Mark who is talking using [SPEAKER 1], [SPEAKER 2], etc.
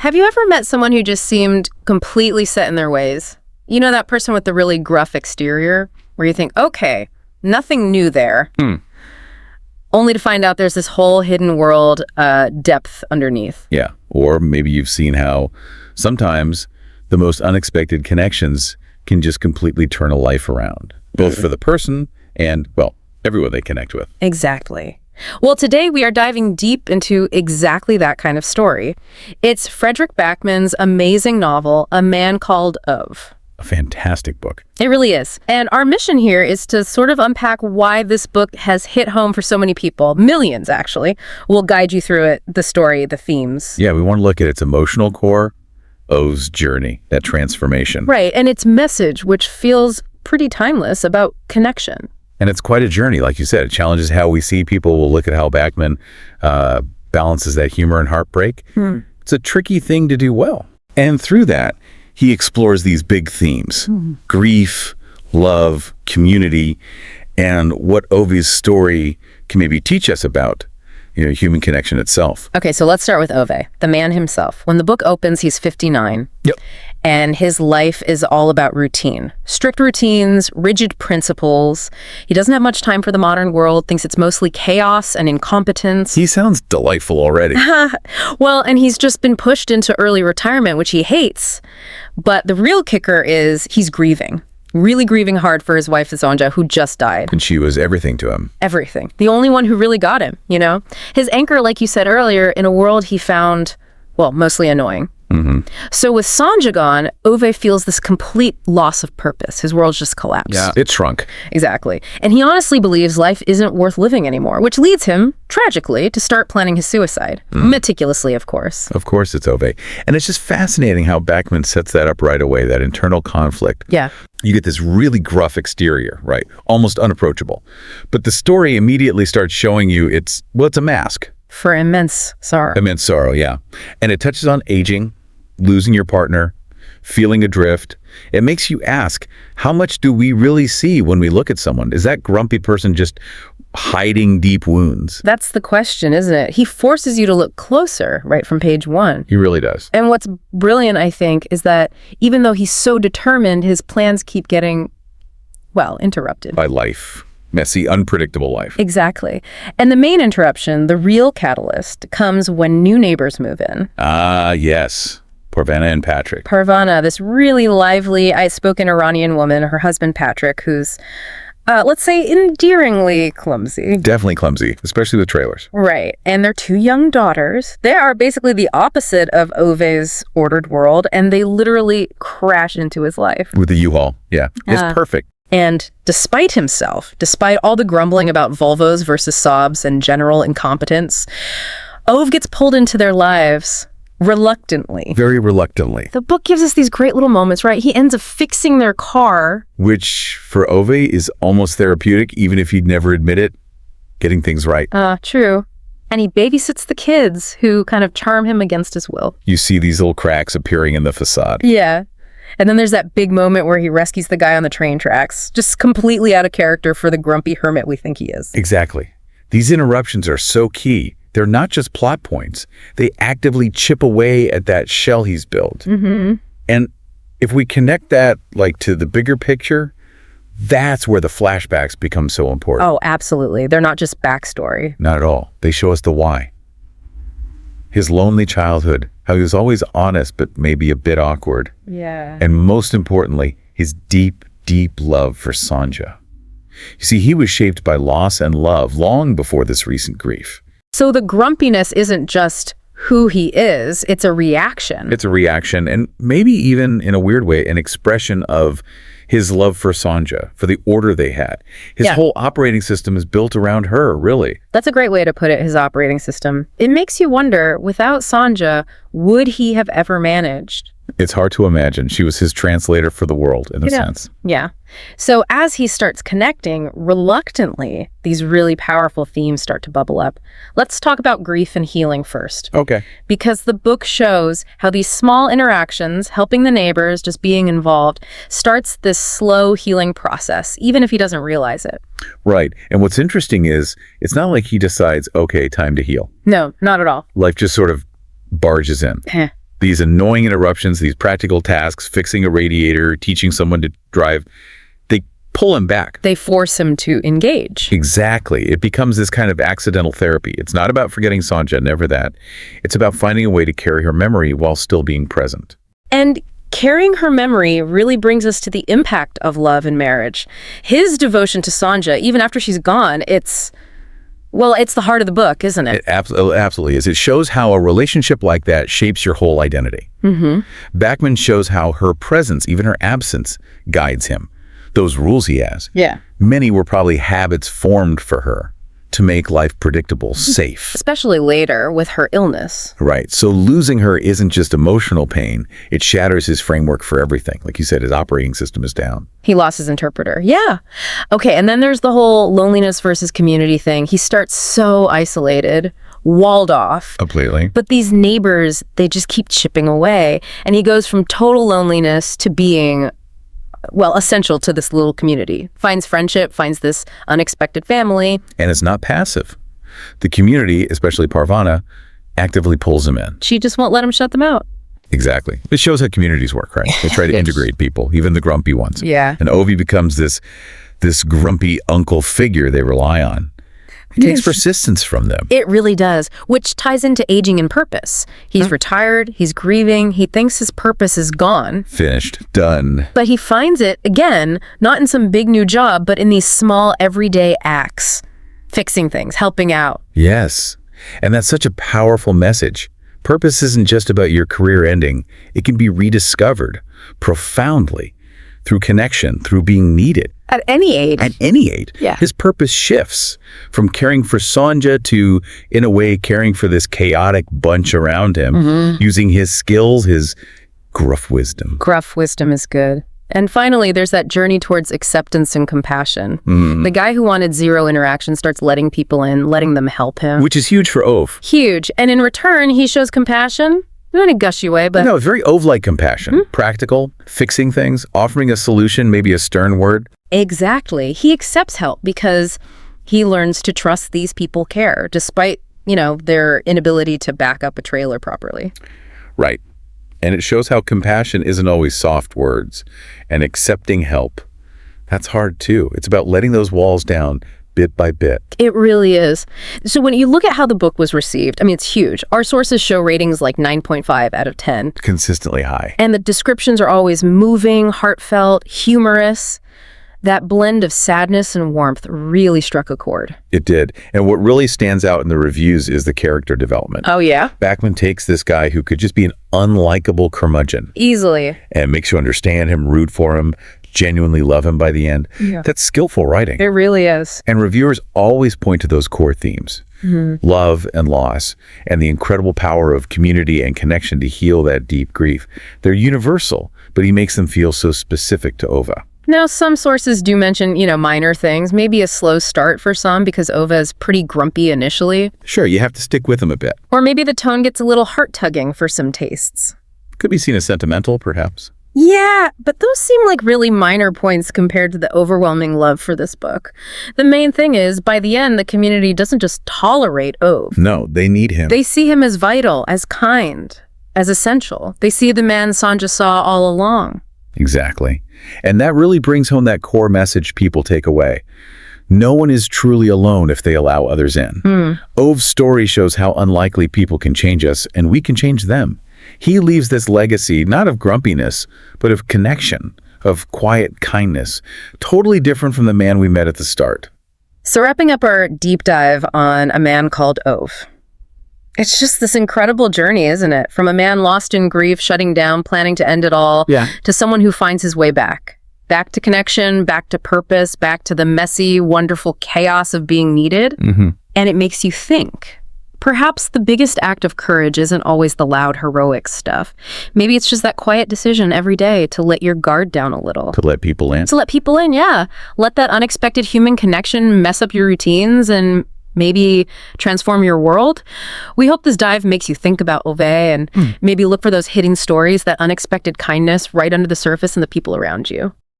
[SPEAKER 1] Have you ever met someone who just seemed completely set in their ways? You know, that person with the really gruff exterior where you think, okay, nothing new there. Only to find out there's this whole hidden world depth underneath.
[SPEAKER 2] Yeah. Or maybe you've seen how sometimes the most unexpected connections can just completely turn a life around, both for the person and, well, everyone they connect with.
[SPEAKER 1] Exactly. Well, today we are diving deep into exactly that kind of story. It's Fredrik Backman's amazing novel, A Man Called Ove.
[SPEAKER 2] A fantastic book.
[SPEAKER 1] It really is. And our mission here is to sort of unpack why this book has hit home for so many people. Millions, actually. We'll guide you through it, the story, the themes.
[SPEAKER 2] Yeah, we want to look at its emotional core, Ove's journey, that transformation.
[SPEAKER 1] Right, and its message, which feels pretty timeless, about connection.
[SPEAKER 2] And it's quite a journey, like you said. It challenges how we see people. We'll look at how Backman balances that humor and heartbreak. It's a tricky thing to do well. And through that, he explores these big themes, grief, love, community, and what Ove's story can maybe teach us about, human connection itself.
[SPEAKER 1] Okay, so let's start with Ove, the man himself. When the book opens, he's 59.
[SPEAKER 2] Yep.
[SPEAKER 1] And his life is all about routine. Strict routines, rigid principles. He doesn't have much time for the modern world, thinks it's mostly chaos and incompetence.
[SPEAKER 2] He sounds delightful already.
[SPEAKER 1] Well, and he's just been pushed into early retirement, which he hates. But the real kicker is he's grieving. Really grieving hard for his wife, Sonja, who just died.
[SPEAKER 2] And she was everything to him.
[SPEAKER 1] Everything. The only one who really got him, His anchor, like you said earlier, in a world he found, well, mostly annoying. So with Sonja gone, Ove feels this complete loss of purpose. His world's just collapsed.
[SPEAKER 2] Yeah, it shrunk.
[SPEAKER 1] Exactly. And he honestly believes life isn't worth living anymore, which leads him, tragically, to start planning his suicide. Meticulously, of course.
[SPEAKER 2] Of course it's Ove. And it's just fascinating how Backman sets that up right away, that internal conflict.
[SPEAKER 1] Yeah.
[SPEAKER 2] You get this really gruff exterior, right? Almost unapproachable. But the story immediately starts showing you it's a mask.
[SPEAKER 1] For immense sorrow.
[SPEAKER 2] Immense sorrow, yeah. And it touches on aging, losing your partner, feeling adrift. It makes you ask, how much do we really see when we look at someone? Is that grumpy person just hiding deep wounds?
[SPEAKER 1] That's the question, isn't it? He forces you to look closer right from page 1.
[SPEAKER 2] He really does.
[SPEAKER 1] And what's brilliant, I think, is that even though he's so determined, his plans keep getting, well, interrupted.
[SPEAKER 2] By life. Messy, unpredictable life.
[SPEAKER 1] Exactly. And the main interruption, the real catalyst, comes when new neighbors move in.
[SPEAKER 2] Ah, yes. Parvaneh and Patrick.
[SPEAKER 1] Parvaneh, this really lively, outspoken Iranian woman, her husband Patrick, who's, let's say, endearingly clumsy.
[SPEAKER 2] Definitely clumsy, especially with trailers.
[SPEAKER 1] Right. And their 2 young daughters, they are basically the opposite of Ove's ordered world, and they literally crash into his life.
[SPEAKER 2] With the U-Haul, yeah. It's perfect.
[SPEAKER 1] And despite himself, despite all the grumbling about Volvos versus Saabs and general incompetence, Ove gets pulled into their lives reluctantly.
[SPEAKER 2] Very reluctantly.
[SPEAKER 1] The book gives us these great little moments, right? He ends up fixing their car.
[SPEAKER 2] Which, for Ove, is almost therapeutic, even if he'd never admit it. Getting things right.
[SPEAKER 1] True. And he babysits the kids, who kind of charm him against his will.
[SPEAKER 2] You see these little cracks appearing in the facade.
[SPEAKER 1] Yeah. And then there's that big moment where he rescues the guy on the train tracks, just completely out of character for the grumpy hermit we think he is.
[SPEAKER 2] Exactly. These interruptions are so key. They're not just plot points. They actively chip away at that shell he's built. And if we connect that to the bigger picture, that's where the flashbacks become so important.
[SPEAKER 1] Oh, absolutely. They're not just backstory.
[SPEAKER 2] Not at all. They show us the why. His lonely childhood, how he was always honest, but maybe a bit awkward.
[SPEAKER 1] Yeah.
[SPEAKER 2] And most importantly, his deep, deep love for Sonja. You see, he was shaped by loss and love long before this recent grief.
[SPEAKER 1] So the grumpiness isn't just who he is, it's a reaction.
[SPEAKER 2] It's a reaction, and maybe even, in a weird way, an expression of his love for Sonja, for the order they had. His whole operating system is built around her, really.
[SPEAKER 1] That's a great way to put it, his operating system. It makes you wonder, without Sonja, would he have ever managed?
[SPEAKER 2] It's hard to imagine. She was his translator for the world, in a sense.
[SPEAKER 1] Yeah. So as he starts connecting, reluctantly, these really powerful themes start to bubble up. Let's talk about grief and healing first.
[SPEAKER 2] Okay.
[SPEAKER 1] Because the book shows how these small interactions, helping the neighbors, just being involved, starts this slow healing process, even if he doesn't realize it.
[SPEAKER 2] Right. And what's interesting is, it's not like he decides, okay, time to heal.
[SPEAKER 1] No, not at all.
[SPEAKER 2] Life just sort of barges in. These annoying interruptions, these practical tasks, fixing a radiator, teaching someone to drive, they pull him back.
[SPEAKER 1] They force him to engage.
[SPEAKER 2] Exactly. It becomes this kind of accidental therapy. It's not about forgetting Sonja, never that. It's about finding a way to carry her memory while still being present.
[SPEAKER 1] And carrying her memory really brings us to the impact of love and marriage. His devotion to Sonja, even after she's gone, it's the heart of the book, isn't it?
[SPEAKER 2] It absolutely is. It shows how a relationship like that shapes your whole identity. Backman shows how her presence, even her absence, guides him. Those rules he has.
[SPEAKER 1] Yeah.
[SPEAKER 2] Many were probably habits formed for her to make life predictable, safe.
[SPEAKER 1] Especially later with her illness.
[SPEAKER 2] Right. So losing her isn't just emotional pain. It shatters his framework for everything. Like you said, his operating system is down.
[SPEAKER 1] He lost his interpreter. Yeah. Okay, and then there's the whole loneliness versus community thing. He starts so isolated, walled off.
[SPEAKER 2] Completely.
[SPEAKER 1] But these neighbors, they just keep chipping away. And he goes from total loneliness to being essential to this little community. Finds friendship, finds this unexpected family.
[SPEAKER 2] And it's not passive. The community, especially Parvaneh, actively pulls him in.
[SPEAKER 1] She just won't let him shut them out.
[SPEAKER 2] Exactly. It shows how communities work, right? They try to integrate people, even the grumpy ones.
[SPEAKER 1] Yeah.
[SPEAKER 2] And Ove becomes this grumpy uncle figure they rely on. It takes persistence from them.
[SPEAKER 1] It really does, which ties into aging and purpose. He's retired, he's grieving, he thinks his purpose is gone.
[SPEAKER 2] Finished. Done.
[SPEAKER 1] But he finds it, again, not in some big new job, but in these small everyday acts. Fixing things, helping out.
[SPEAKER 2] Yes. And that's such a powerful message. Purpose isn't just about your career ending. It can be rediscovered profoundly through connection, through being needed.
[SPEAKER 1] At any age.
[SPEAKER 2] At any age.
[SPEAKER 1] Yeah.
[SPEAKER 2] His purpose shifts from caring for Sonja to, in a way, caring for this chaotic bunch around him, using his skills, his gruff wisdom.
[SPEAKER 1] Gruff wisdom is good. And finally, there's that journey towards acceptance and compassion. The guy who wanted zero interaction starts letting people in, letting them help him.
[SPEAKER 2] Which is huge for Ove.
[SPEAKER 1] Huge. And in return, he shows compassion. Not in a gushy way, but...
[SPEAKER 2] No, very Ove-like compassion. Practical, fixing things, offering a solution, maybe a stern word.
[SPEAKER 1] Exactly. He accepts help because he learns to trust these people care, despite, their inability to back up a trailer properly.
[SPEAKER 2] Right. And it shows how compassion isn't always soft words. And accepting help, that's hard too. It's about letting those walls down bit by bit.
[SPEAKER 1] It really is. So when you look at how the book was received, it's huge. Our sources show ratings like 9.5 out of 10.
[SPEAKER 2] Consistently high.
[SPEAKER 1] And the descriptions are always moving, heartfelt, humorous. That blend of sadness and warmth really struck a chord.
[SPEAKER 2] It did. And what really stands out in the reviews is the character development.
[SPEAKER 1] Oh, yeah?
[SPEAKER 2] Backman takes this guy who could just be an unlikable curmudgeon.
[SPEAKER 1] Easily.
[SPEAKER 2] And makes you understand him, root for him, genuinely love him by the end.
[SPEAKER 1] Yeah.
[SPEAKER 2] That's skillful writing.
[SPEAKER 1] It really is.
[SPEAKER 2] And reviewers always point to those core themes. Love and loss, and the incredible power of community and connection to heal that deep grief. They're universal, but he makes them feel so specific to Ove.
[SPEAKER 1] Now, some sources do mention, minor things, maybe a slow start for some because Ove is pretty grumpy initially.
[SPEAKER 2] Sure, you have to stick with him a bit.
[SPEAKER 1] Or maybe the tone gets a little heart-tugging for some tastes.
[SPEAKER 2] Could be seen as sentimental, perhaps.
[SPEAKER 1] Yeah, but those seem like really minor points compared to the overwhelming love for this book. The main thing is, by the end, the community doesn't just tolerate Ove.
[SPEAKER 2] No, they need him.
[SPEAKER 1] They see him as vital, as kind, as essential. They see the man Sonja saw all along.
[SPEAKER 2] Exactly. And that really brings home that core message people take away. No one is truly alone if they allow others in. Ove's story shows how unlikely people can change us, and we can change them. He leaves this legacy, not of grumpiness, but of connection, of quiet kindness, totally different from the man we met at the start.
[SPEAKER 1] So wrapping up our deep dive on A Man Called Ove. It's just this incredible journey, isn't it? From a man lost in grief, shutting down, planning to end it all, to someone who finds his way back. Back to connection, back to purpose, back to the messy, wonderful chaos of being needed. And it makes you think. Perhaps the biggest act of courage isn't always the loud, heroic stuff. Maybe it's just that quiet decision every day to let your guard down a little.
[SPEAKER 2] To let people in.
[SPEAKER 1] To let people in, yeah. Let that unexpected human connection mess up your routines and maybe transform your world. We hope this dive makes you think about Ove and maybe look for those hidden stories, that unexpected kindness right under the surface in the people around you.